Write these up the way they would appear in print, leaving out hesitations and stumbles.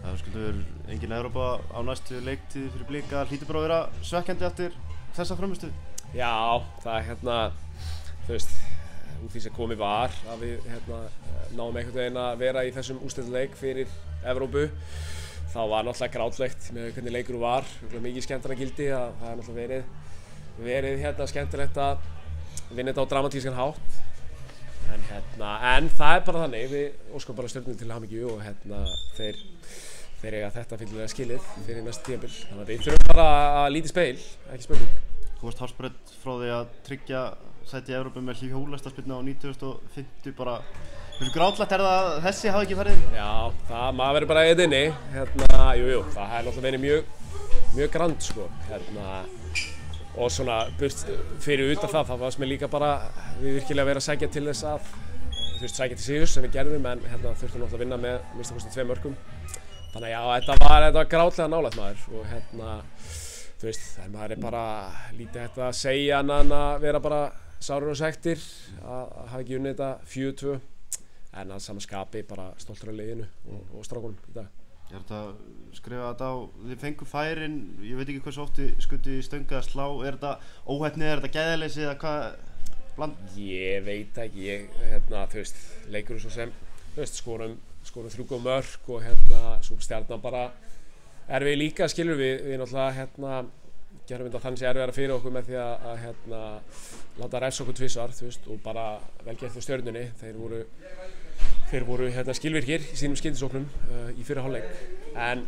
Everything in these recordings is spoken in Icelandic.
Það skuldur engin Evrópa á næstu leiktíð fyrir Blika, hlýtur bara að vera svekkjandi eftir þessa frammistöðu. Já, það þú veist, úr því sem komið var að við náum einhvern veginn að vera í þessum úrslitaleik fyrir Evrópu. Þá var náttúrulega grátlegt með hvernig leikurinn var, mikið skemmtanagildi að það er náttúrulega verið skemmtilegt að vinna þetta á dramatískan hátt. En það er bara þannig, við óskum bara Stjörnunni til hamingju og þeir eiga þetta fyllilega skilið fyrir næsta tímabil. Þannig að við þurfum bara að líta í speil, ekki spurning. Þú varst hálsbreytt frá því að tryggja sæti í Evrópu með Hlíf Hjólestaspyrnu á 9050 bara. Hversu grátlegt er það að þessi hafi ekki farið? Já, maður verður bara að inni. Jú, það hefði náttúrulega verið mjög grand sko. Og svona burt fyrir utan það varst mér líka bara við virkilega verið að sækja til þess að sækja til sigurs sem við gerðum en þurftum náttúrulega að vinna með minnst að kosta 2 mörkum. Þannig að já, þetta var grátlega nálægt maður og maður er bara lítið hægt að segja en að vera bara sárur og sektir að hafa ekki unnið þetta 4-2 en að sama skapi bara stoltur af liðinu og strákunum í dag. Ég er að skrifa þetta á, þið fengu færin, ég veit ekki hversu oft þið skutið í stöng eða slá, er þetta óheppni, er þetta gæðaleysi eða hvað bland? Ég veit ekki, leikurinn svo sem, skorum 3 góð mörk og svo Stjarnan bara við líka, skilur við náttúrulega gerum þetta þannig sem vera fyrir okkur með því að láta refsa okkur tvisvar, og bara vel gert hjá Stjörnunni, þeir voru skilvirkir í sínum skyndisóknum í fyrri hálfleik en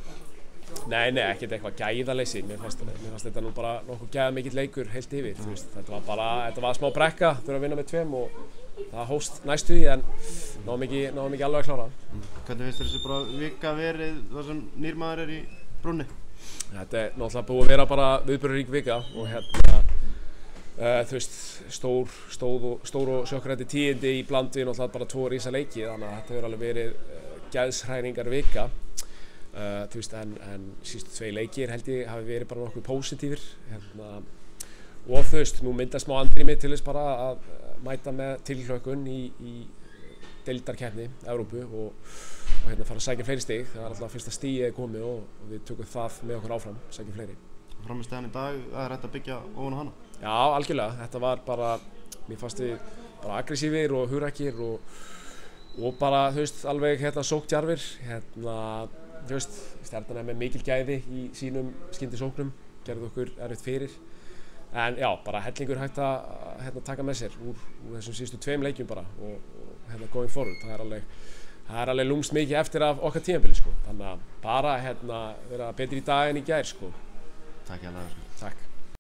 nei, ekkert eitthvað gæðaleysi, mér fannst þetta nú bara nokkuð gæðamikill leikur heilt yfir, þetta var smá brekka, þurfa að vinna með 2 og það hófst næstu því en náðum ekki alveg að klára. Hvernig finnst þér þessi bara vika verið þar sem nýr maður er í brúnni? Þetta er náttúrulega búið að vera bara viðburðarík vika og stór og sjokkrændi tíðindi í bland við náttúrulega bara 2 rísa leiki þannig að þetta hefur alveg verið gæðshræringar vika en sístu 2 leikir held ég hafi verið bara nokkuð pósitífir og nú myndast smá andrými til þess bara að mæta með tilhlökkun í deildarkeppni Evrópu og fara að sækja fleiri stig. Það er alltaf fyrsta stigið komið og við tökum það með okkur áfram, sækja fleiri. Frammistaðan í dag, það er hægt að byggja ofan á hana? Já, algjörlega. Þetta var bara, mér fannst við bara aggressífir og hugrakir og bara, alveg sókndjarfir. Stjarnan er með mikil gæði í sínum skyndisóknum, gerði okkur erfitt fyrir. En já, bara hellingur hægt að taka með sér úr þessum síðustu 2 leikjum bara og going forward. Það er alveg lúmst mikið eftir af okkar tímabili sko. Þannig að bara vera betri í dag en í gær sko. Takk hjá það. Takk.